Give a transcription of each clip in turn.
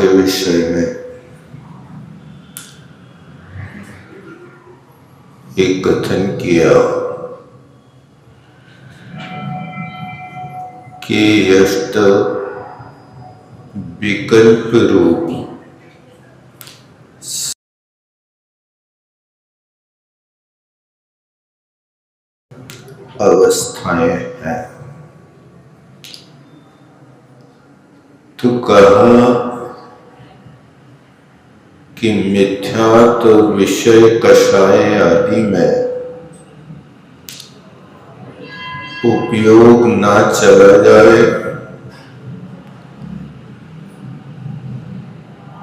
के विषय में एक कथन किया कि यष्ट विकल्प रूप अवस्थाएं हैं। तो कहा कि मिथ्यात्व विषय कषाय आदि में उपयोग ना चला जाए,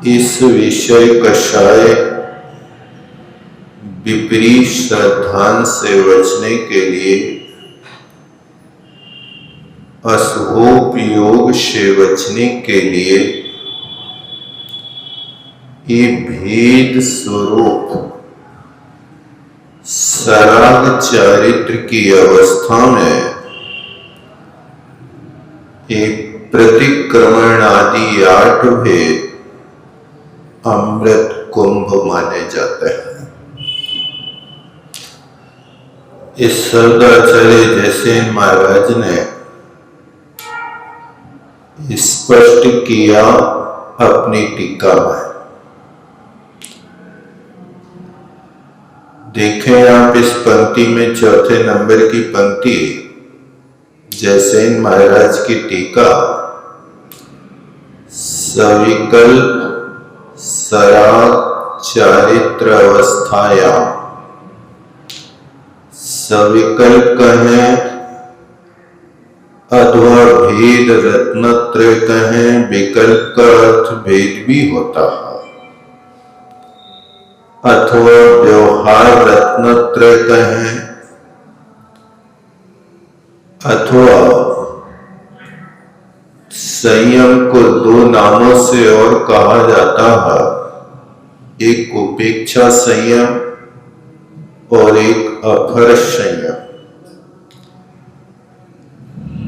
इस विषय कषाय विपरीत श्रद्धांत से बचने के लिए अशुभोपयोग से बचने के लिए ये भेद स्वरूप सराग चारित्र की अवस्था में एक प्रतिक्रमण आदि 8 भेद अमृत कुंभ माने जाते हैं। इस शब्दाचार्य जैसे महाराज ने स्पष्ट किया अपनी टीका में। देखें आप इस पंक्ति में चौथे नंबर की पंक्ति, जैसेन महाराज की टीका, सविकल्प सराग चारित्र अवस्थाया, सविकल्प कहें अथवा भेद रत्नत्रय कहें, विकल्प का अर्थ भेद भी होता है, अथवा व्यवहार रत्नत्रय कहें, अथवा संयम को 2 नामों से और कहा जाता है, एक उपेक्षा संयम और एक अपर संयम।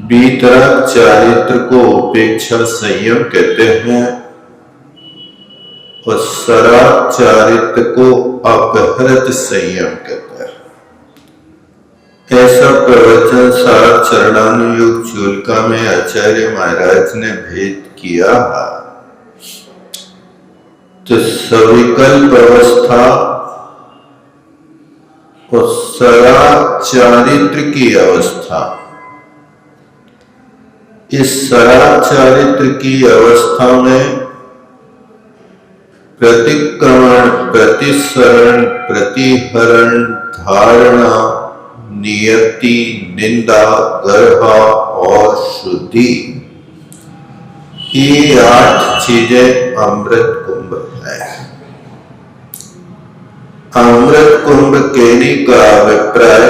वीतराग चारित्र को उपेक्षा संयम कहते हैं और सराग चारित्र को अपहृत संयम कहते हैं। ऐसा प्रवचन सार चरणानुयोग चूलिका में आचार्य महाराज ने भेद किया है। तो सविकल्प अवस्था और सराग चारित्र की अवस्था, इस सराग चारित्र की अवस्था में प्रतिक्रमण, प्रतिसरण, प्रतिहरण, धारणा, नियति, निंदा, गर्भा और शुद्धि, ये 8 चीजें अमृत कुंभ है। अमृत कुंभ कहने का अभिप्राय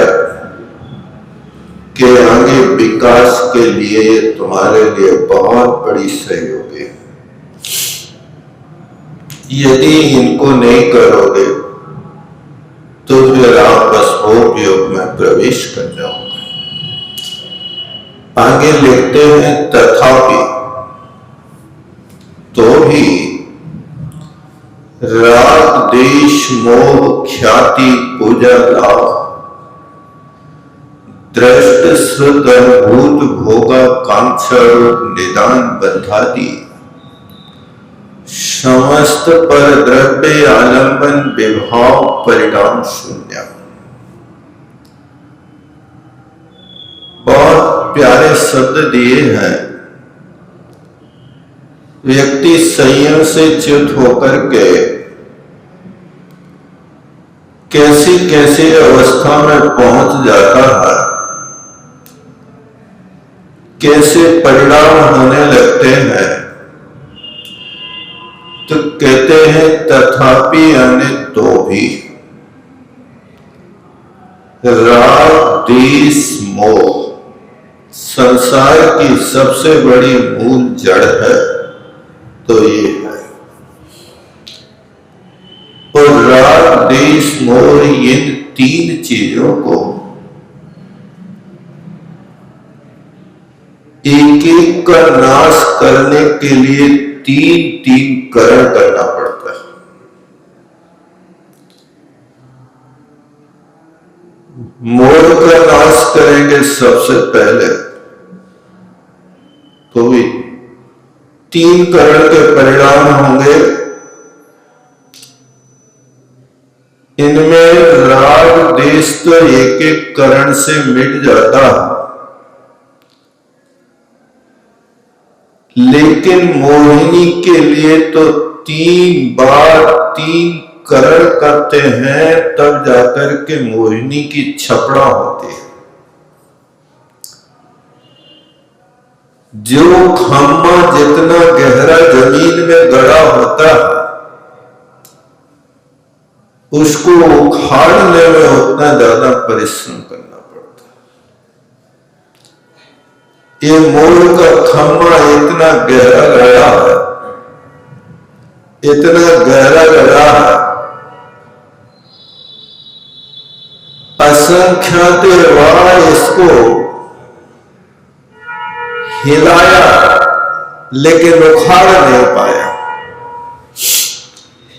के आगे विकास के लिए ये तुम्हारे लिए बहुत बड़ी सहयोगी है। यदि इनको नहीं करोगे तो फिर आप अशुभोपयोग में प्रवेश कर जाओगे। आगे लिखते हैं तथापि तो भी राग देश मोह ख्याति पूजा लाभ दृष्ट श्रुत अनुभूत भोगा कांक्षा निदान बंधादि समस्त पर द्रव्य आलंबन विभाव परिणाम शून्य। बहुत प्यारे शब्द दिए हैं। व्यक्ति संयम से च्युत होकर के कैसी कैसी अवस्था में पहुंच जाता है, कैसे परिणाम होने लगते हैं। तो कहते हैं तथापि यानी तो भी राग देश मोह संसार की सबसे बड़ी मूल जड़ है, तो ये है। और राग देश मोह इन 3 चीजों को एक एक का नाश करने के लिए तीन करण करना पड़ता है। मोह का नाश करेंगे सबसे पहले तो भी 3 करण के परिणाम होंगे। इनमें राग देश तो एक एक करण से मिट जाता है, लेकिन मोहिनी के लिए तो 3 बार 3 करण करते हैं, तब जाकर के मोहिनी की छपड़ा होती है। जो खम्मा जितना गहरा जमीन में गड़ा होता है, उसको उखाड़ने में उतना ज्यादा परिश्रम करना पड़ता है। ये मोर का खम्मा इतना गहरा गड़ा है, इतना गहरा गड़ा है, असंख्यात बार इसको हिलाया लेकिन उखाड़ नहीं पाया।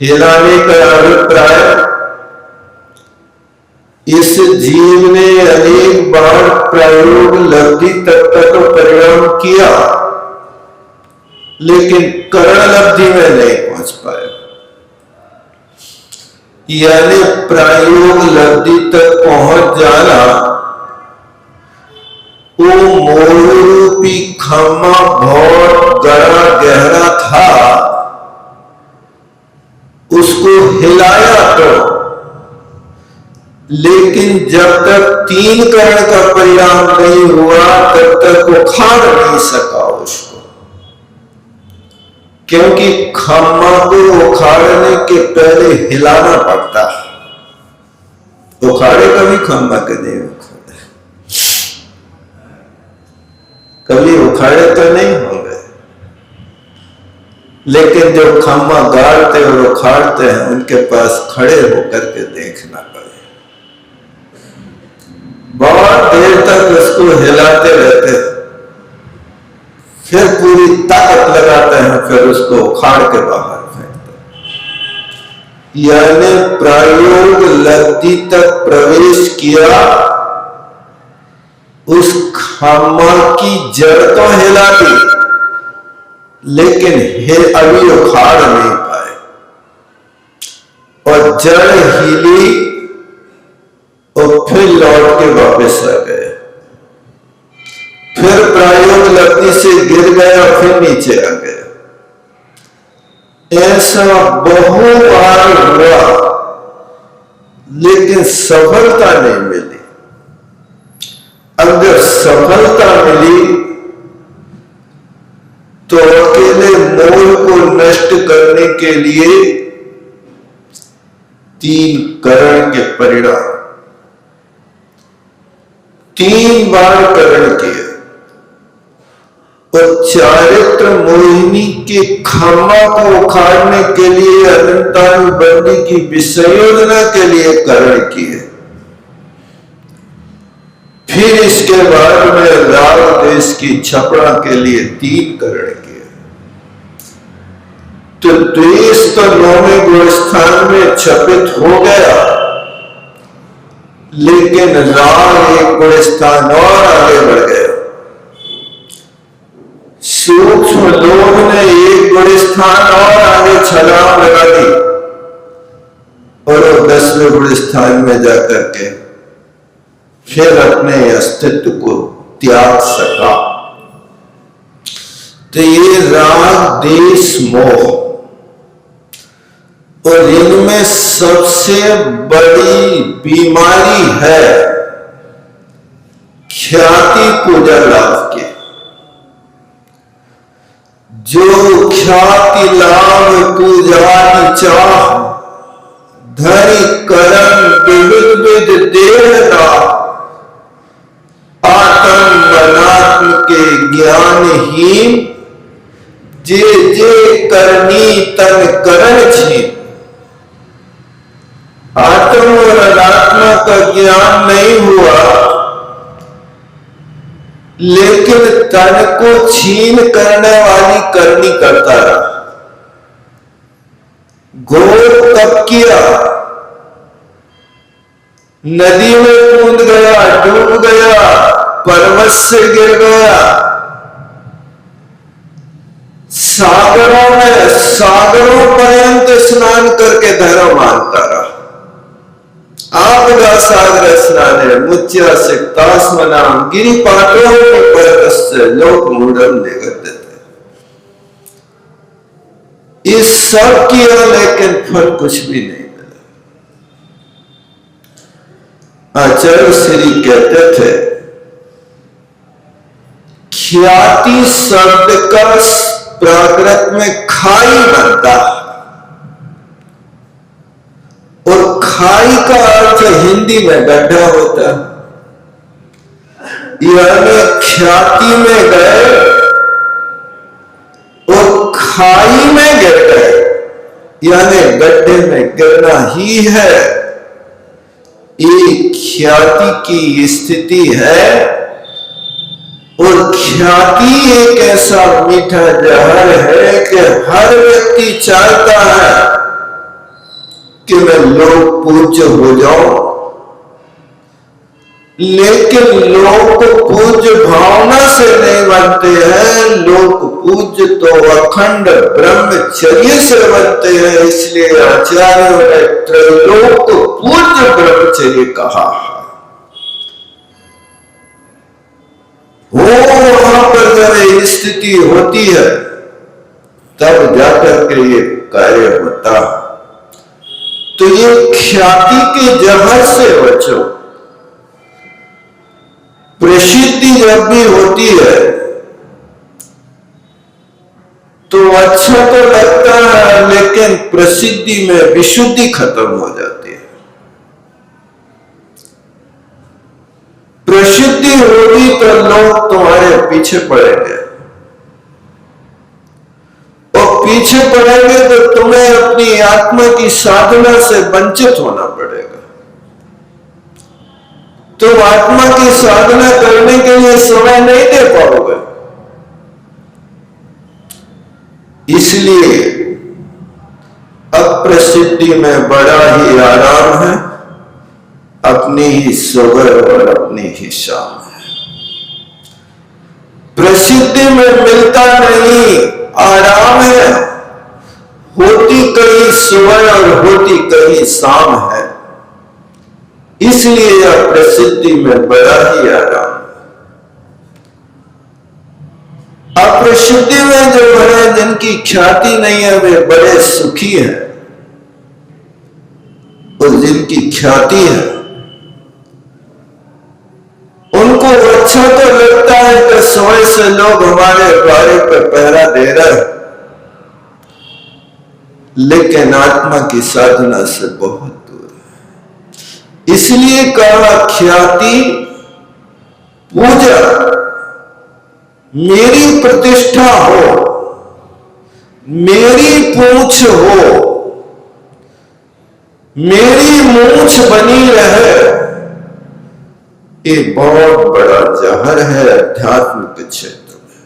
हिलाने का अभिप्राय, इस जीव ने अनेक बार प्रयोग लब्धि तक का तो परिणाम किया, लेकिन करण लब्धि में नहीं पहुंच पाया। यानी प्रयोग लब्धि तक पहुंच जाना, वो मोहरूपी खम्मा बहुत गड़ा गहरा था, उसको हिलाया तो, लेकिन जब तक 3 करण का परिणाम नहीं हुआ तब तक उखाड़ नहीं सका उसको, क्योंकि खम्मा को उखाड़ने के पहले हिलाना पड़ता है। उखाड़े कभी खम्मा के नहीं उखाड़े, कभी उखाड़े तो नहीं होंगे, लेकिन जो खम्मा गाड़ते और उखाड़ते हैं उनके पास खड़े होकर के देखना पड़े। बहुत देर तक उसको हिलाते रहते हैं, फिर पूरी ताकत लगाते हैं, फिर उसको उखाड़ के बाहर फेंकते हैं। यानी प्रयोग लब्धि तक प्रवेश किया, उस खम्मा की जड़ तो हिला दी, लेकिन अभी उखाड़ नहीं पाए, और जड़ हिली और फिर लौट के वापस आ गए, फिर प्रयोग लब्धि से गिर गए और फिर नीचे आ गए। ऐसा बहु बार हुआ, लेकिन सफलता नहीं मिली। अगर सफलता मिली तो अकेले मोह को नष्ट करने के लिए 3 करण के परिणाम, 3 बार करण किए, और चारित्र मोहिनी के खम्मा को उखाड़ने के लिए अनंतानुबंधी की विसंयोजना के लिए करण किए। फिर इसके बाद में राग देश की छपड़ा के लिए 3 करण किए। तो द्वेष तो 9वें गुण स्थान में छपित हो गया, लेकिन राग 1 गुण स्थान और आगे बढ़ गया। सूक्ष्म लोभ ने 1 गुण स्थान और आगे छलांग लगा दी, और 10वें गुण स्थान में जाकर के फिर अपने अस्तित्व को त्याग सका। तो ये राग देश मोह, और इनमें सबसे बड़ी बीमारी है ख्याति पूजा लाभ के। जो ख्याति लाभ पूजा चाह, धरि करम विविध विध देहरा, आत्म मनात्म के ज्ञानहीन, जे जे करनी तन करण छीन। आत्म और अनात्मा का ज्ञान नहीं हुआ, लेकिन तन को छीन करने वाली करनी करता रहा। घोर तप किया, नदी में कूद गया, डूब गया, पर्वत से गिर गया, सागरों पर्यंत स्नान करके धर्म मानता रहा। आपदा सागर स्नाने मुच्या सिक्तास्मनाम गिरिपाटों के परतस्य लोक मूढ़म निगते थे। ये सब किया लेकिन फल कुछ भी नहीं मिला। आचार्य श्री कहते थे, ख्याति शब्द का प्राकृत में खाई बनता है, और खाई का अर्थ हिंदी में गड्ढा होता है। यानी ख्याति में गए और खाई में गिर गए, यानी गड्ढे में गिरना ही है। ये ख्याति की स्थिति है, और ख्याति एक ऐसा मीठा जहर है कि हर व्यक्ति चाहता है कि मैं लोग पूज्य हो जाऊं, लेकिन लोग पूज्य भावना से नहीं बनते हैं। लोग पूज्य तो अखंड ब्रह्मचर्य से बनते हैं। इसलिए आचार्यों ने त्रैलोक पूज्य ब्रह्मचर्य कहा है। वहां पर जब स्थिति होती है तब जाकर के ये कार्य होता है। तो ये ख्याति के जहर से बचो। प्रसिद्धि जब भी होती है तो अच्छा तो लगता है, लेकिन प्रसिद्धि में विशुद्धि खत्म हो जाती है। प्रसिद्धि होगी तो लोग तुम्हारे पीछे पड़ेंगे, और पीछे पड़ेंगे तो तुम्हें अपनी आत्मा की साधना से वंचित होना पड़ेगा। तुम आत्मा की साधना करने के लिए समय नहीं दे पाओगे। इसलिए अप्रसिद्धि में बड़ा ही आराम है, अपनी ही सुबह और अपनी ही शाम है। प्रसिद्धि में मिलता नहीं, आराम है, होती कहीं सुबह और होती कहीं शाम है। इसलिए यह प्रसिद्धि में बड़ा ही आराम है। अप्रसिद्धि में जो है, जिनकी ख्याति नहीं है, वे बड़े सुखी हैं, और जिनकी ख्याति है उनको अच्छा तो लगता है कि समय से लोग हमारे द्वारे पर पहरा दे रहे हैं, लेकिन आत्मा की साधना से बहुत दूर है। इसलिए कहा ख्याति पूजा मेरी प्रतिष्ठा हो, मेरी पूंछ हो, मेरी मूंछ बनी रहे। ये बहुत बड़ा जहर है अध्यात्म के क्षेत्र में।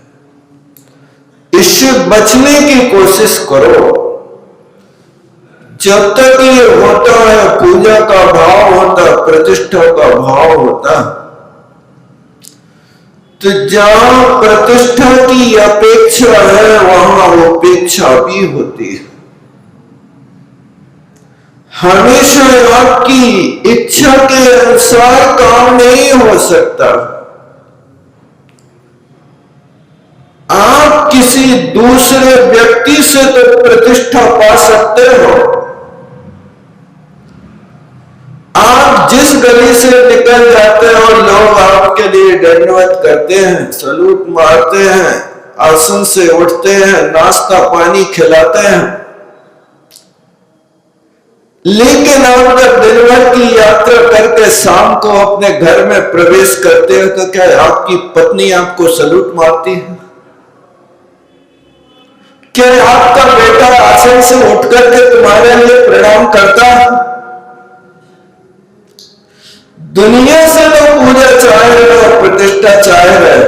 इससे बचने की कोशिश करो। जब तक ये होता है, पूजा का भाव होता, प्रतिष्ठा का भाव होता, तो जहां प्रतिष्ठा की अपेक्षा है वहां उपेक्षा भी होती है। हमेशा आपकी इच्छा के अनुसार काम नहीं हो सकता। आप किसी दूसरे व्यक्ति से तो प्रतिष्ठा पा सकते हो। आप जिस गली से निकल जाते हो, लोग आपके लिए दंडवत करते हैं, सलूट मारते हैं, आसन से उठते हैं, नाश्ता पानी खिलाते हैं। लेकिन आप जब दिन भर की यात्रा करके शाम को अपने घर में प्रवेश करते हो, तो क्या आपकी पत्नी आपको सलूट मारती है? क्या आपका बेटा आसन से उठ करके तुम्हारे लिए प्रणाम करता है? दुनिया से तो पूजा चाहे रहे और प्रतिष्ठा चाहे रहे,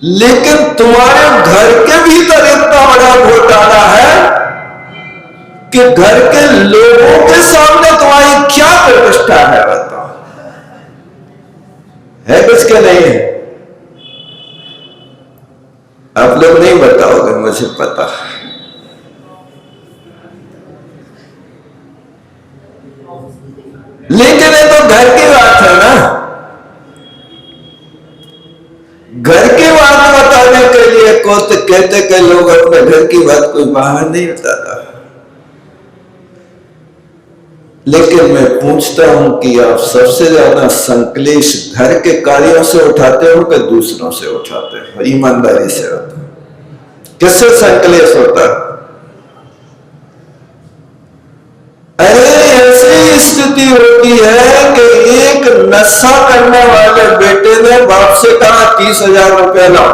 लेकिन तुम्हारे घर के भीतर इतना बड़ा घोटाला है कि घर के लोगों के सामने तुम्हारी क्या प्रतिष्ठा है, बताओ, है कुछ के नहीं है? आप लोग नहीं बताओगे, मुझे पता है। लेकिन ये तो घर की बात है ना। घर की बात बताने के लिए को तो कहते कि लोग अपने घर की बात कोई बाहर नहीं बताता। लेकिन मैं पूछता हूं कि आप सबसे ज्यादा संक्लेश घर के कार्यों से उठाते हो कि दूसरों से उठाते हो? ईमानदारी से होता है। किससे संक्लेश होता है? अरे ऐसी स्थिति होती है कि एक नशा करने वाले बेटे ने बाप से कहा 30,000 रुपया लाओ,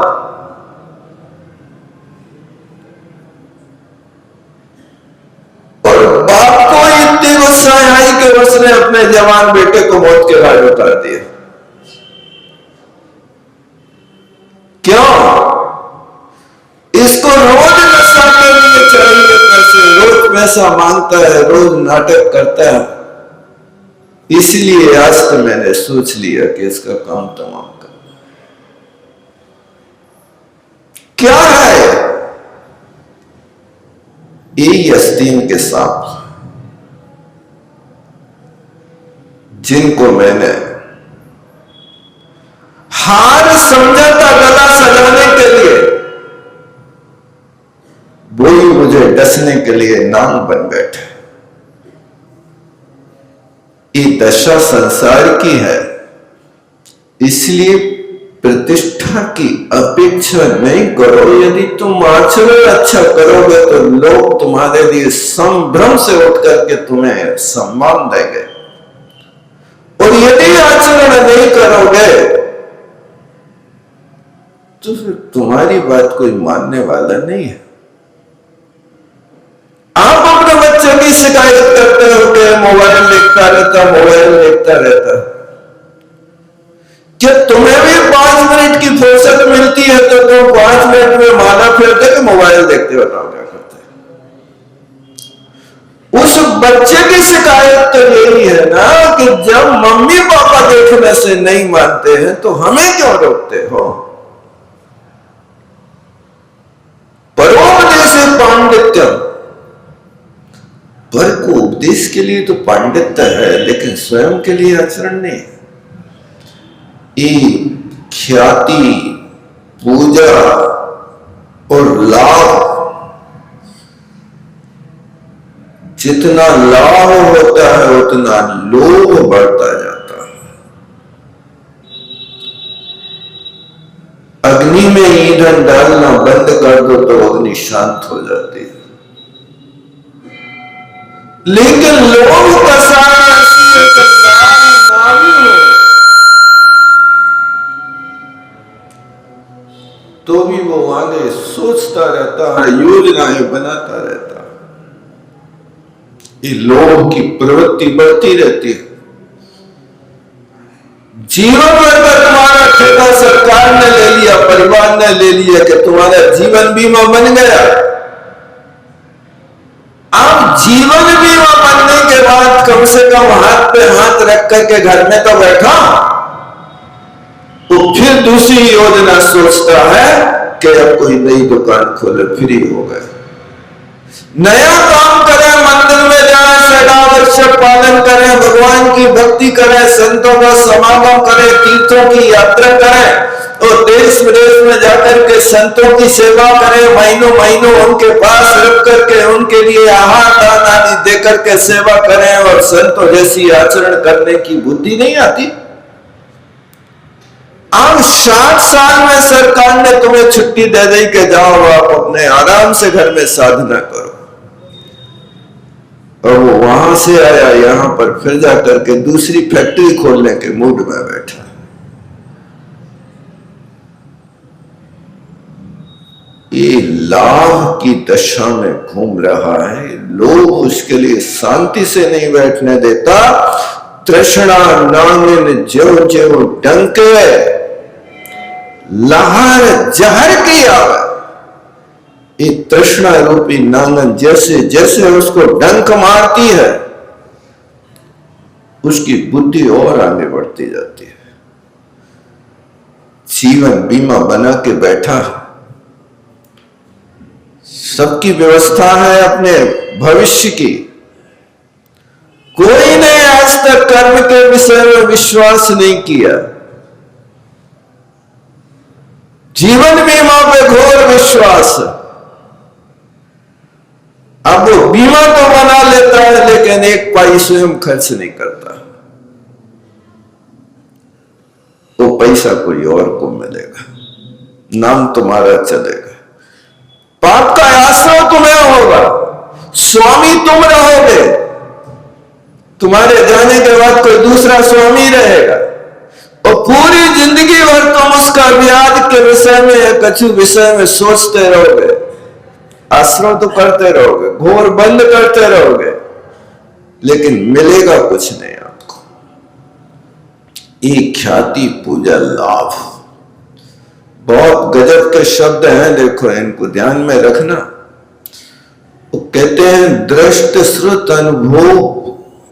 और बाप को इतनी गुस्सा आई कि उसने अपने जवान बेटे को मौत के घाट उतार दिया। क्यों? इसको रोज नशा के लिए चाहिए पैसे, रोज पैसा मांगता है, रोज नाटक करता है। इसलिए आज तो मैंने सोच लिया कि इसका काम तमाम कर। क्या है ये आस्तीन के सांप जिनको मैंने हार समझा था गला सजाने के लिए, वही मुझे डसने के लिए नाम बन बैठे। ये दशा संसार की है, इसलिए प्रतिष्ठा की अपेक्षा नहीं करो। यदि तुम आचरण अच्छा करोगे तो लोग तुम्हारे लिए संभ्रम से उठ करके तुम्हें सम्मान देंगे, और यदि आचरण नहीं करोगे तो फिर तुम्हारी बात कोई मानने वाला नहीं है। आप अपने बच्चे की शिकायत करते हो कि मोबाइल देखता रहता। क्या तुम्हें भी 5 मिनट की फुर्सत मिलती है तो तुम 5 मिनट में माला फेरते कि मोबाइल देखते हो? क्या करते? उस बच्चे की शिकायत तो यही है ना कि जब मम्मी पापा देखने से नहीं मानते हैं तो हमें क्यों रोकते हो? परोपदेश पांडित्यम, पर को उपदेश के लिए तो पांडित्य है, लेकिन स्वयं के लिए आचरण नहीं। ख्याति, पूजा और लाभ, जितना लाभ होता है उतना लोभ बढ़ता जाता है। अग्नि में ईंधन डालना बंद कर दो तो अग्नि शांत हो जाती है। लेकिन लोभ का सारा तो भी वो आगे सोचता रहता है, योजनाएं बनाता रहता है। ये लोभ की प्रवृत्ति बढ़ती रहती है। जीवन में अगर तुम्हारा ठेका सरकार ने ले लिया, परिवार ने ले लिया कि तुम्हारा जीवन बीमा बन गया, अब जीवन बीमा बनने के बाद कम से कम हाथ पे हाथ रख करके घर में तो बैठा, तो फिर दूसरी योजना सोचता है कि अब कोई नई दुकान खोले, फ्री हो गए, नया काम करें, मंदिर में जाए, सदावर्षक पालन करें, भगवान की भक्ति करें, संतों का समागम करें, तीर्थों की यात्रा करें, और देश विदेश में जाकर के संतों की सेवा करें, महीनों महीनों उनके पास रुक करके उनके लिए आहार दान आदि देकर के सेवा करें, और संतों जैसी आचरण करने की बुद्धि नहीं आती। अब 60 साल में सरकार ने तुम्हें छुट्टी दे दी कि जाओ आप अपने आराम से घर में साधना करो, और वो वहां से आया यहां पर फिर जाकर के दूसरी फैक्ट्री खोलने के मूड में बैठा। ये लाभ की दशा में घूम रहा है। लोग उसके लिए शांति से नहीं बैठने देता। तृष्णा नांगिन ज्यो ज्यो डंके, लहर जहर की आवे, ये तृष्णा रूपी नांगन जैसे जैसे उसको डंक मारती है, उसकी बुद्धि और आगे बढ़ती जाती है। जीवन बीमा बना के बैठा, सबकी व्यवस्था है अपने भविष्य की। कोई ने आज तक कर्म के विषय में विश्वास नहीं किया। जीवन बीमा पे घोर विश्वास। अब वो बीमा तो बना लेता है लेकिन एक पाई स्वयं खर्च नहीं करता। वो पैसा कोई और को मिलेगा, नाम तुम्हारा चलेगा, पाप का आश्रय तुम्हें होगा, स्वामी तुम रहोगे। तुम्हारे जाने के बाद कोई दूसरा स्वामी रहेगा और पूरी जिंदगी भर तुम उसका ब्याज के विषय में या कछु विषय में सोचते रहोगे, आश्रय तो करते रहोगे, घोर बंद करते रहोगे, लेकिन मिलेगा कुछ नहीं आपको। ये ख्याति पूजा लाभ, बहुत गजब के शब्द हैं, देखो इनको ध्यान में रखना। वो कहते हैं दृष्ट श्रुत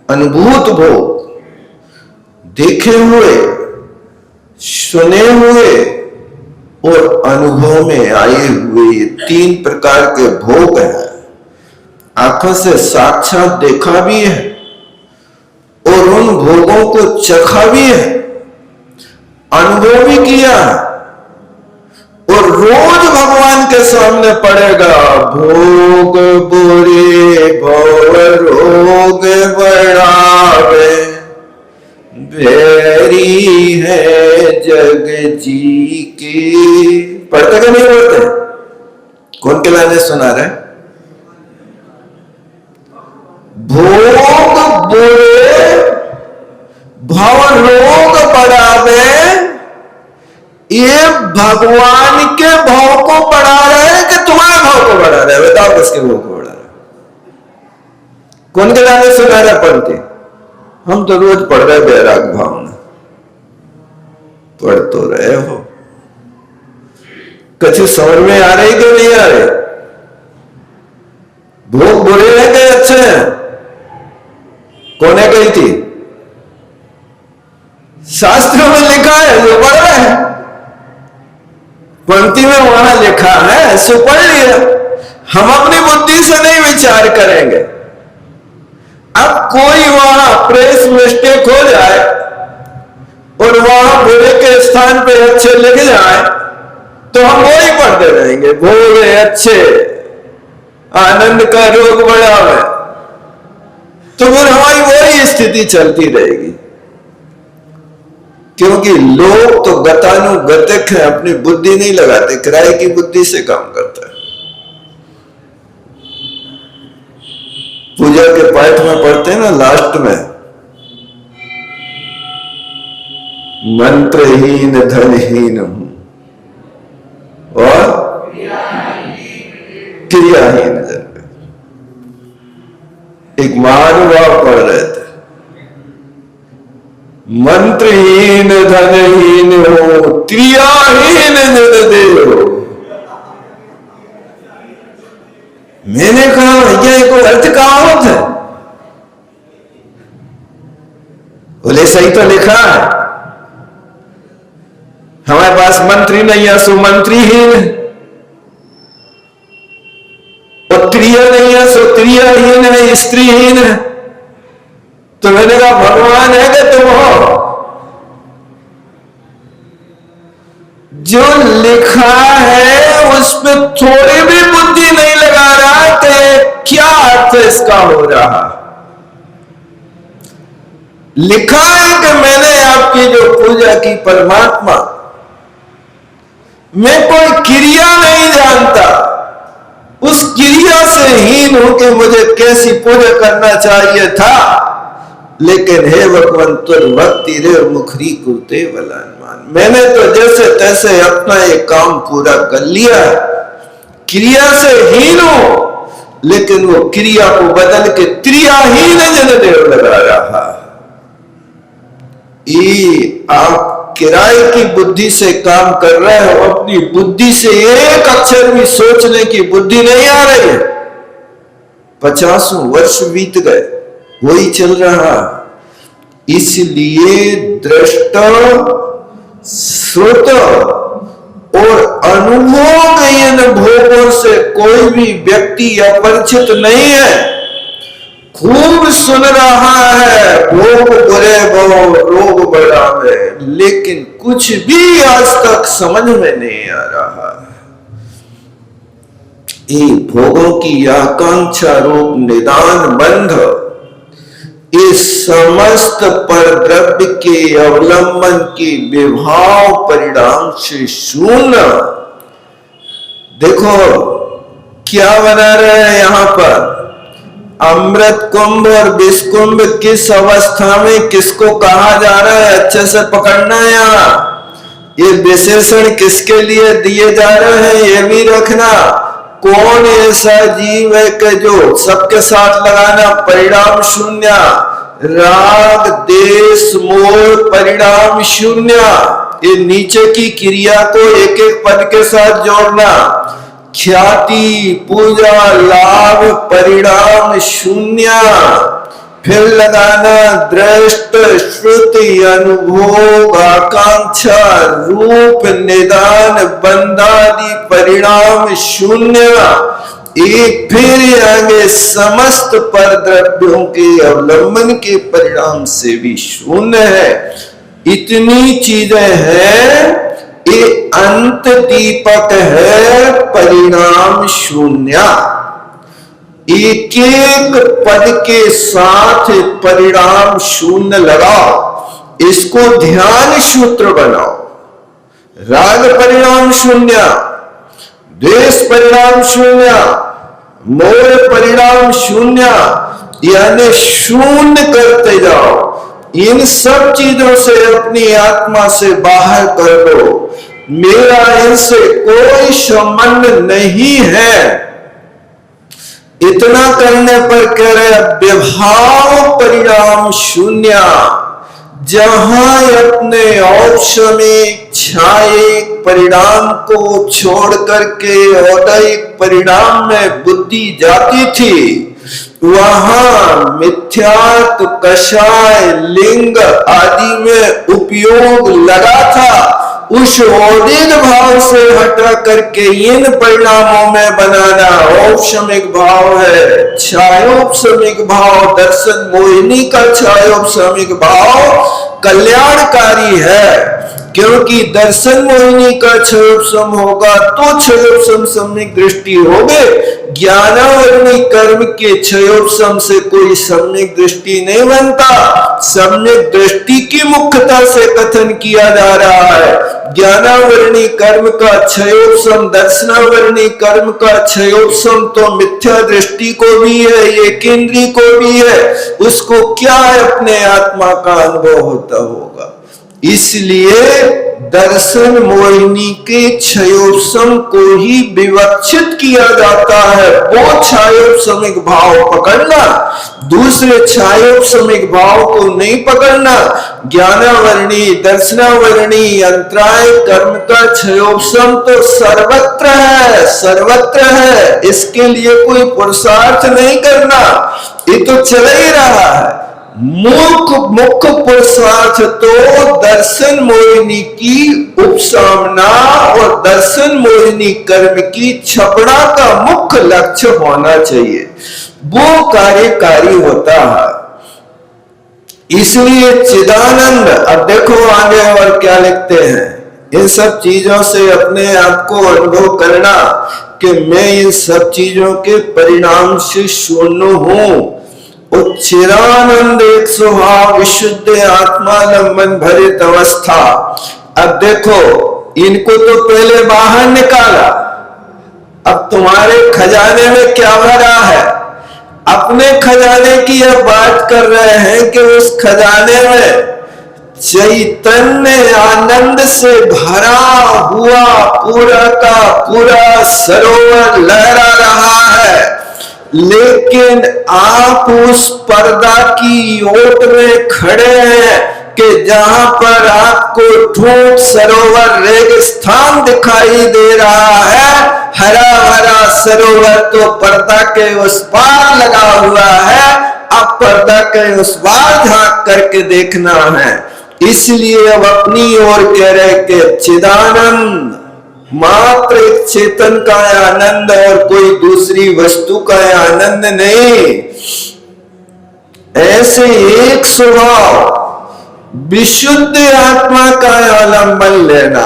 अनुभूत भोग, देखे हुए, सुने हुए और अनुभव में आए हुए, ये तीन प्रकार के भोग हैं। आंखों से साक्षात देखा भी है और उन भोगों को चखा भी है, अनुभव भी किया है और रोज भगवान के सामने पड़ेगा। भोग बुरे भव रोग बढ़ावे, भेरी है जग जी की। पढ़ते क्या नहीं पढ़ते? कौन के लाने सुना रहे? भोग बुरे भव रोग बढ़ावे, ये भगवान के भाव को बढ़ा रहे हैं कि तुम्हारे भाव को बढ़ा रहे हैं? बताओ किसके भाव को बढ़ा रहे हैं? कौन के लाने सुना रहे पढ़ते? हम तो रोज पढ़ रहे बैराग भावना, पढ़ तो रहे हो, कछु समझ में आ रही कि नहीं आ रही? भोग बुरे हैं कि अच्छे हैं? कौन है कही थी? शास्त्रों में लिखा है, जो पढ़ रहे हैं पंक्ति में वहां लिखा है, सो पढ़ लिया। हम अपनी बुद्धि से नहीं विचार करेंगे। अब कोई वहां प्रेस मिस्टेक हो जाए और वहां बुरे के स्थान पे अच्छे लिख जाए तो हम वही पढ़ते रहेंगे, बुरे अच्छे आनंद का रोग बढ़ावे, तो फिर हमारी वही स्थिति चलती रहेगी। क्योंकि लोग तो गतानुगतिक है, अपनी बुद्धि नहीं लगाते, किराए की बुद्धि से काम करता है। पूजा के पाठ में पढ़ते हैं ना लास्ट में, मंत्रहीन धनहीन हूं और क्रियाहीन जन। एक महानुभाव पढ़ रहे थे, मंत्रहीन धनहीन हो क्रियाहीन जन देव। मैंने कहा भैया को अर्थ कहां होता है? बोले सही तो लिखा है, हमारे पास मंत्री नहीं है सो मंत्रीहीन, और क्रिया नहीं है सो क्रियाहीन है, स्त्रीहीन है। तो मैंने कहा भगवान है कि तुम हो? जो लिखा है उस पर थोड़ी भी बुद्धि नहीं लगा रहा कि क्या अर्थ इसका हो रहा। लिखा है कि मैंने आपकी जो पूजा की परमात्मा, मैं कोई क्रिया नहीं जानता, उस क्रिया से हीन हूं कि मुझे कैसी पूजा करना चाहिए था, लेकिन हे भगवान तुर भक्ति रे मुखरी कुरते वलानमान, मैंने तो जैसे तैसे अपना ये काम पूरा कर लिया। क्रिया से हीन हूं, लेकिन वो क्रिया को बदल के क्रियाहीन जन देव लगा रहा। ये आप किराए की बुद्धि से काम कर रहे हो, अपनी बुद्धि से एक अक्षर भी सोचने की बुद्धि नहीं आ रही है। 50 वर्ष बीत गए, वही चल रहा। इसलिए दृष्टा, श्रोता और अनुभव इन भोगों से कोई भी व्यक्ति अपरिचित नहीं है। खूब सुन रहा है, भोग बुरे भोग, रोग बड़ा है, लेकिन कुछ भी आज तक समझ में नहीं आ रहा। ये भोगों की आकांक्षा रूप निदान बंध, इस समस्त पर द्रव्य के अवलंबन के विभाव परिणाम से शून्य। देखो क्या बना रहे हैं यहां पर, अमृत कुंभ और विष कुंभ किस अवस्था में किसको कहा जा रहा है, अच्छे से पकड़ना है। यहाँ ये विशेषण किसके लिए दिए जा रहे हैं ये भी रखना। कौन ऐसा जीव है कि जो सबके साथ लगाना, परिणाम शून्य, राग देश मोह परिणाम शून्य। ये नीचे की क्रिया को एक एक पद के साथ जोड़ना। ख्याति पूजा लाभ परिणाम शून्य, फिर लगाना दृष्ट श्रुति अनुभोग आकांक्षा रूप निदान बंधादि परिणाम शून्य। एक फिर आगे समस्त पर द्रव्यों के अवलंबन के परिणाम से भी शून्य है। इतनी चीजें हैं, ये अंत दीपक है परिणाम शून्य। एक एक पद के साथ परिणाम शून्य लगाओ, इसको ध्यान सूत्र बनाओ। राग परिणाम शून्य, द्वेष परिणाम शून्य, मोह परिणाम शून्य, यानी शून्य करते जाओ। इन सब चीजों से अपनी आत्मा से बाहर कर दो, मेरा इनसे कोई संबंध नहीं है। इतना करने पर कह रहे विभाव परिणाम शून्य, जहां अपने औपशमिक छायिक परिणाम को छोड़ करके औदैहिक परिणाम में बुद्धि जाती थी, वहां मिथ्यात्व कषाय लिंग आदि में उपयोग लगा था। उस औदिक भाव से हटा करके इन परिणामों में बनाना औपशमिक भाव है। छायोपशमिक भाव दर्शन मोहिनी का छायोपशमिक भाव कल्याणकारी है, क्योंकि दर्शन मोहिनी का क्षयोपशम होगा तो क्षयोपशम सम्यक दृष्टि होगे। ज्ञानावरणी कर्म के क्षयोपशम से कोई सम्यक दृष्टि नहीं बनता। सम्यक दृष्टि की मुख्यता से कथन किया जा रहा है। ज्ञानावरणी कर्म का क्षयोपशम, दर्शनावरणी कर्म का क्षयोपशम तो मिथ्या दृष्टि को भी है, ये केंद्रीय को भी है। उसको क्या अपने आत्मा का अनुभव होता होगा। इसलिए दर्शन मोहिनी के क्षयोपशम को ही विवक्षित किया जाता है। वो छायोपशमिक भाव पकड़ना, दूसरे छायोपशमिक भाव को नहीं पकड़ना। ज्ञानावरणी दर्शनावरणी अंतराय कर्म का क्षयोपशम तो सर्वत्र है, सर्वत्र है। इसके लिए कोई पुरुषार्थ नहीं करना, ये तो चल ही रहा है। मुख्य पुरुषार्थ तो दर्शन मोहिनी की उपसामना और दर्शन मोहिनी कर्म की क्षपणा का मुख्य लक्ष्य होना चाहिए, वो कार्यकारी होता है। इसलिए चिदानंद, अब देखो आगे और क्या लिखते हैं। इन सब चीजों से अपने आप को अनुभव करना कि मैं इन सब चीजों के परिणाम से शून्य हूं। चिरानंद एक स्वभाव विशुद्ध आत्मालंबन भरित अवस्था। अब देखो इनको तो पहले बाहर निकाला, अब तुम्हारे खजाने में क्या भरा है। अपने खजाने की अब बात कर रहे हैं कि उस खजाने में चैतन्य आनंद से भरा हुआ पूरा का पूरा सरोवर लहरा रहा है, लेकिन आप उस पर्दा की ओट में खड़े हैं कि जहां पर आपको ठूंठ सरोवर रेगिस्तान दिखाई दे रहा है, हरा भरा सरोवर तो पर्दा के उस पार लगा हुआ है, अब पर्दा के उस पार झांक करके देखना है। इसलिए अब अपनी ओर कह रहे कि चिदानंद, मात्र एक चेतन का आनंद और कोई दूसरी वस्तु का आनंद नहीं। ऐसे एक स्वभाव विशुद्ध आत्मा का आलंबन लेना।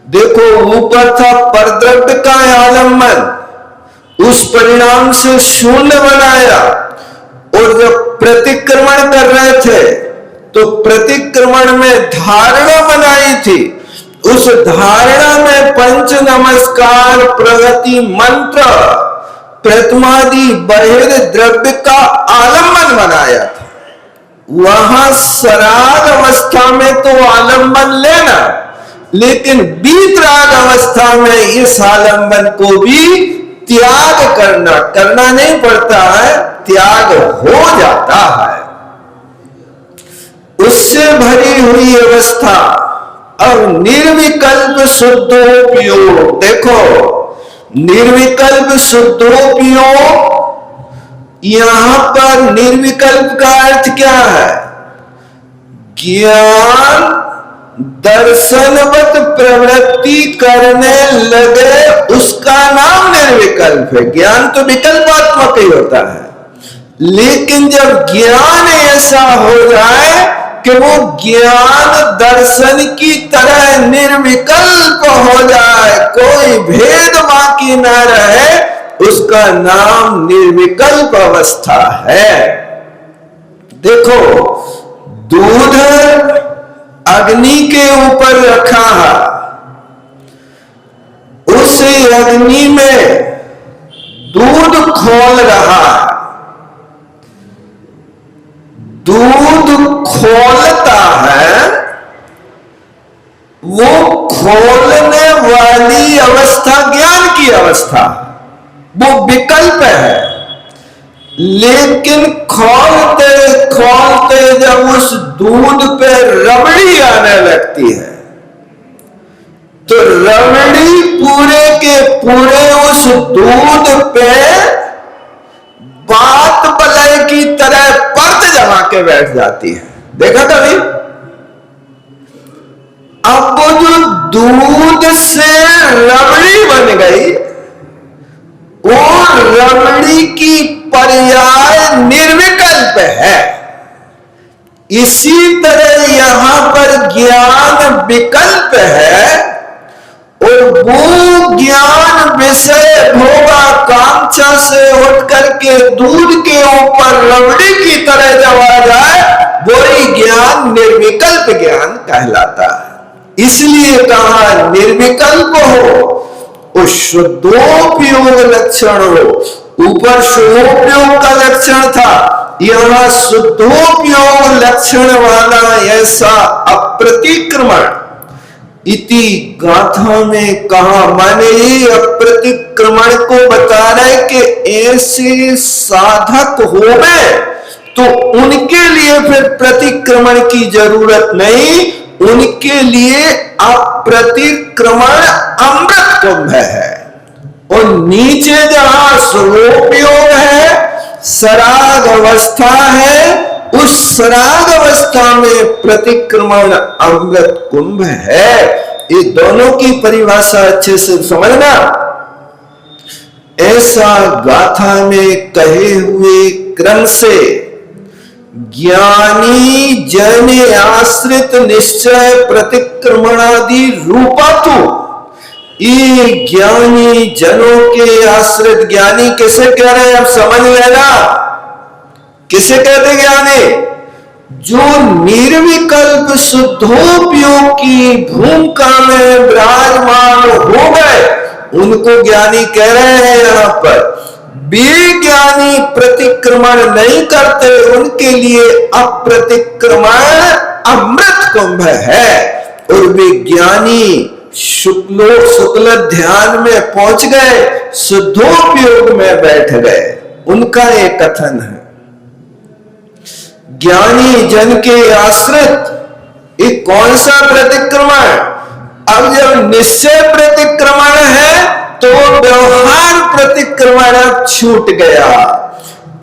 देखो ऊपर था परद्रव्य का आलंबन, उस परिणाम से शून्य बनाया, और जब प्रतिक्रमण कर रहे थे तो प्रतिक्रमण में धारणा बनाई थी, उस धारणा में पंच नमस्कार, प्रगति मंत्र, प्रथमादि बहिर्द्रव्य का आलंबन बनाया था। वहां सराग अवस्था में तो आलंबन लेना, लेकिन बीतराग अवस्था में इस आलंबन को भी त्याग करना नहीं पड़ता है, त्याग हो जाता है। उससे भरी हुई अवस्था अब निर्विकल्प शुद्धोपयोग। देखो निर्विकल्प शुद्धोपयोग, यहां पर निर्विकल्प का अर्थ क्या है? ज्ञान दर्शनवत प्रवृत्ति करने लगे, उसका नाम निर्विकल्प है। ज्ञान तो विकल्पात्मक ही होता है, लेकिन जब ज्ञान ऐसा हो जाए कि वो ज्ञान दर्शन की तरह निर्विकल्प हो जाए, कोई भेद बाकी न रहे, उसका नाम निर्विकल्प अवस्था है। देखो दूध अग्नि के ऊपर रखा है, उस अग्नि में दूध खोल रहा है, दूध खोलता है, वो खोलने वाली अवस्था ज्ञान की अवस्था, वो विकल्प है। लेकिन खोलते खोलते जब उस दूध पे रबड़ी आने लगती है, तो रबड़ी पूरे के पूरे उस दूध पे बात बलय की तरह परत जमा के बैठ जाती है। देखा कभी? अब वो जो दूध से रबड़ी बन गई, वो रबड़ी की पर्याय निर्विकल्प है। इसी तरह यहां पर ज्ञान विकल्प है, और वो ज्ञान विषय भोगाकांक्षा से उठ करके दूध के ऊपर रबड़ी की तरह जब आ जाए, वही ज्ञान निर्विकल्प ज्ञान कहलाता है। इसलिए कहा निर्विकल्प हो, उस शुद्धोपयोग लक्षण हो। ऊपर शुद्धोपयोग का लक्षण था, यहां शुद्धोपयोग लक्षण वाला ऐसा अप्रतिक्रमण इति गाथा में कहा। माने ये अप्रतिक्रमण को बता रहे कि ऐसे साधक होवे तो उनके लिए फिर प्रतिक्रमण की जरूरत नहीं, उनके लिए अप्रतिक्रमण अमृत कुंभ है। और नीचे जहां स्वरूपयोग है, सराग अवस्था है, उस सराग अवस्था में प्रतिक्रमण अमृत कुंभ है। ये दोनों की परिभाषा अच्छे से समझना। ऐसा गाथा में कहे हुए क्रम से ज्ञानी जन आश्रित निश्चय प्रतिक्रमणादि रूपातु, ये ज्ञानी जनों के आश्रित, ज्ञानी किसे कह रहे हैं अब समझ लेना। किसे कहते ज्ञानी? जो निर्विकल्प शुद्धोपयोग की भूमिका में विराजमान हो गए, उनको ज्ञानी कह रहे हैं। यहां पर विज्ञानी प्रतिक्रमण नहीं करते, उनके लिए अप्रतिक्रमण अमृत कुंभ है। और विज्ञानी शुक्ल ध्यान में पहुंच गए, शुद्धोपयोग में बैठ गए, उनका एक कथन है। ज्ञानी जन के आश्रित ये कौन सा प्रतिक्रमण? अब जब निश्चय प्रतिक्रमण है तो व्यवहार प्रतिक्रमण छूट गया।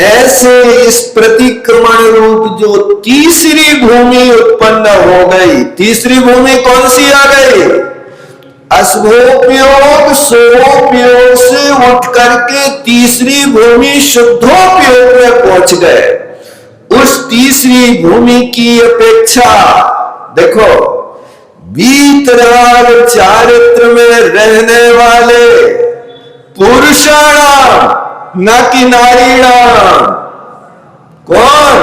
ऐसे इस प्रतिक्रमण रूप जो तीसरी भूमि उत्पन्न हो गई, तीसरी भूमि कौन सी आ गई? अशुभोपयोग शुभोपयोग से उठ करके तीसरी भूमि शुद्धोपयोग में पहुंच गए। उस तीसरी भूमि की अपेक्षा देखो, वीतराग चारित्र में रहने वाले पुरुषाणाम न कि नारीणाम, कौन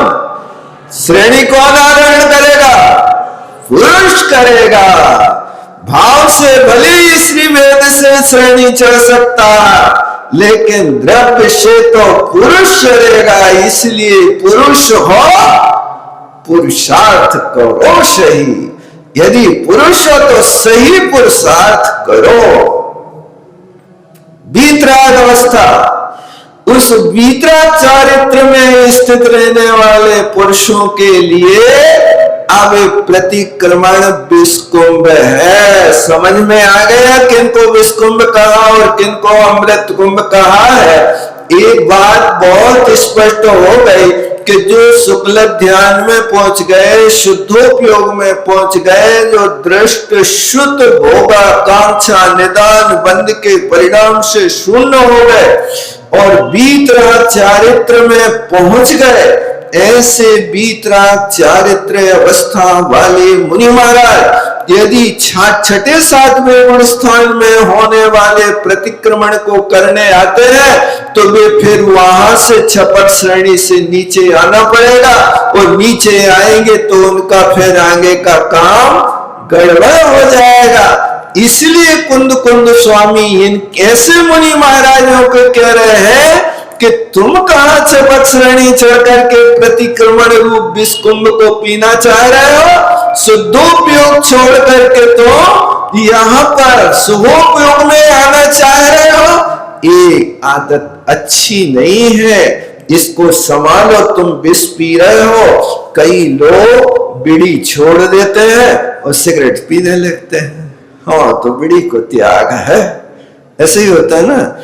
श्रेणी कौन आरोहण करेगा? पुरुष करेगा। भाव से भले ही श्री वेद से श्रेणी चढ़ सकता है, लेकिन द्रव्य से तो पुरुष चढ़ेगा। इसलिए पुरुष हो, पुरुषार्थ करो सही। यदि पुरुष हो तो सही पुरुषार्थ करो। वीतराग अवस्था, उस वीतराग चारित्र में स्थित रहने वाले पुरुषों के लिए अब प्रतिक्रमण विस्कुंभ है। समझ में आ गया किनको विस्कुंभ कहा और किनको अमृत कुंभ कहा है? एक बात बहुत स्पष्ट हो गई कि जो शुक्ल ध्यान में पहुंच गए, शुद्धोपयोग में पहुंच गए, जो दृष्ट शुद्ध भोगाकांक्षा निदान बंद के परिणाम से शून्य हो गए और वीतराग चारित्र में पहुंच गए, ऐसे वीतराग चारित्र अवस्था वाले मुनि महाराज यदि छठे सातवें गुण स्थान में होने वाले प्रतिक्रमण को करने आते हैं तो वे फिर वहां से छपट श्रेणी से नीचे आना पड़ेगा और नीचे आएंगे तो उनका फिर आगे का काम गड़बड़ हो जाएगा। इसलिए कुंद कुंद स्वामी इन ऐसे मुनि महाराजों को कह रहे हैं कि तुम कहां छपट श्रेणी चढ़ करके प्रतिक्रमण रूप विस्कुंभ को पीना चाह रहे हो? शुद्धोपयोग छोड़ करके तो यहां पर शुभोपयोग में आना चाह रहे हो। ये आदत अच्छी नहीं है, इसको संभालो। तुम विष पी रहे हो। कई लोग बीड़ी छोड़ देते हैं और सिगरेट पीने लगते हैं। हाँ, तो बीड़ी को त्याग है, ऐसे ही होता है ना।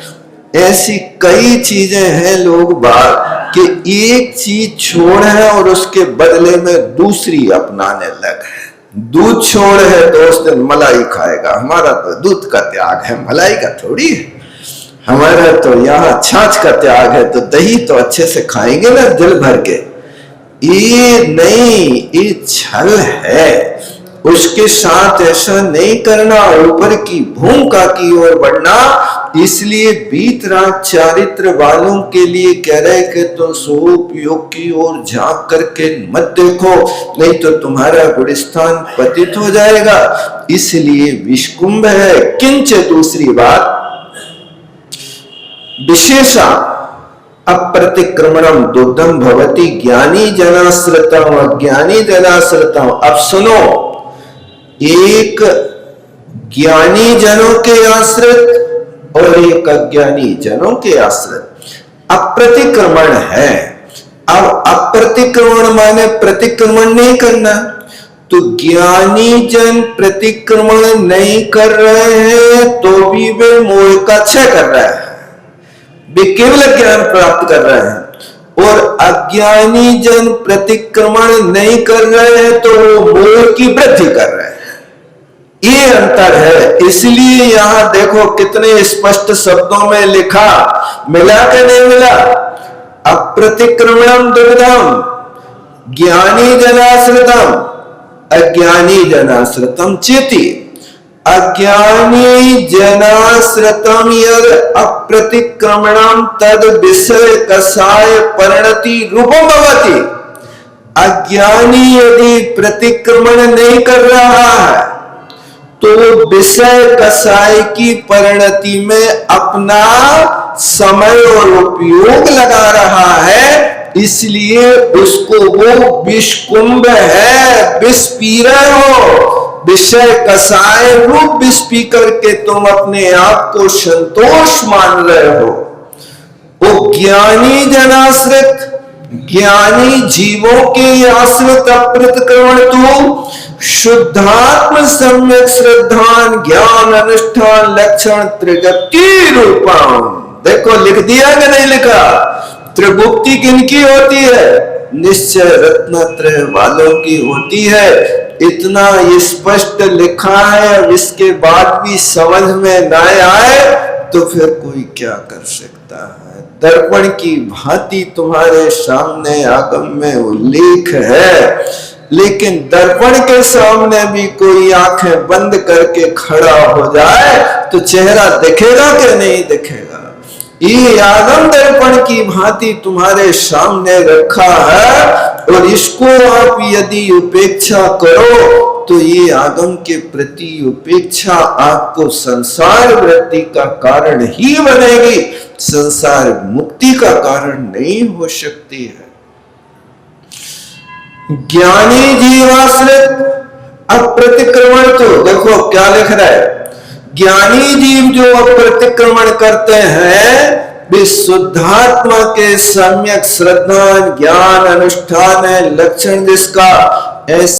ऐसी कई चीजें हैं लोग बात कि एक चीज छोड़ है और उसके बदले में दूसरी अपनाने लगे। दूध छोड़ है तो उस दिन मलाई खाएगा। हमारा तो दूध का त्याग है, मलाई का थोड़ी है। हमारा तो यहाँ छाछ का त्याग है, तो दही तो अच्छे से खाएंगे ना दिल भर के। ये नहीं, ये छल है। उसके साथ ऐसा नहीं करना, ऊपर की भूमिका की ओर बढ़ना। इसलिए वीतराग चारित्र वालों के लिए कह रहे कि तो स्वोपयोग की ओर झांक करके मत देखो, नहीं तो तुम्हारा गुणस्थान पतित हो जाएगा। इसलिए विष्कुंभ है। किंच दूसरी बात, विशेषा अप्रतिक्रमणम दुग्धम भवति ज्ञानी जनाश्रितम अज्ञानी जनाश्रितम। अब सुनो, एक ज्ञानी जनों के आश्रित और एक अज्ञानी जनों के आश्रित अप्रतिक्रमण है। अब अप्रतिक्रमण माने प्रतिक्रमण नहीं करना। तो ज्ञानी जन प्रतिक्रमण नहीं कर रहे हैं तो भी वे मोह का क्षय कर रहे हैं, वे केवल ज्ञान प्राप्त कर रहे हैं। और अज्ञानी जन प्रतिक्रमण नहीं कर रहे हैं तो वो मोह की वृद्धि कर रहे हैं। ये अंतर है। इसलिए यहां देखो कितने स्पष्ट शब्दों में लिखा, मिला कि नहीं मिला? अप्रतिक्रमणम दुग्धम ज्ञानी जनाश्रितम अज्ञानी जनाश्रितम चेति। अज्ञानी जनाश्रितम यद अप्रतिक्रमणम तद विषय कषाय परिणति रूपम भवति। अज्ञानी यदि प्रतिक्रमण नहीं कर रहा है तो विषय कषाय की परिणति में अपना समय और उपयोग लगा रहा है। इसलिए उसको वो विषकुंभ है, विष पी रहे हो। विषय कषाय रूप विष पी करके तुम अपने आप को संतोष मान रहे हो। वो ज्ञानी जनाश्रित ज्ञानी जीवों के आश्रित अप्रतिक्रमण तू शुद्धात्म सम्यक श्रद्धान ज्ञान अनुष्ठान लक्षण त्रिगुप्ति रूपम। देखो लिख दिया कि नहीं लिखा? त्रिगुप्ति किनकी होती है? निश्चय रत्नत्रय वालों की होती है। इतना स्पष्ट लिखा है, अब इसके बाद भी समझ में ना आए तो फिर कोई क्या कर सकता है। दर्पण की भांति तुम्हारे सामने आगम में उल्लेख है, लेकिन दर्पण के सामने भी कोई आंखें बंद करके खड़ा हो जाए तो चेहरा दिखेगा कि नहीं दिखेगा? ये आगम दर्पण की भांति तुम्हारे सामने रखा है, और इसको आप यदि उपेक्षा करो तो ये आगम के प्रति उपेक्षा आपको संसार वृत्ति का कारण ही बनेगी, संसार मुक्ति का कारण नहीं हो सकती है। ज्ञानी जीवाश्रित अप्रतिक्रमण, तो देखो क्या लिख रहा है? ज्ञानी जीव जो अप्रतिक्रमण करते हैं वे शुद्धात्मा के सम्यक श्रद्धा ज्ञान अनुष्ठान है, लक्षण जिसका ऐसे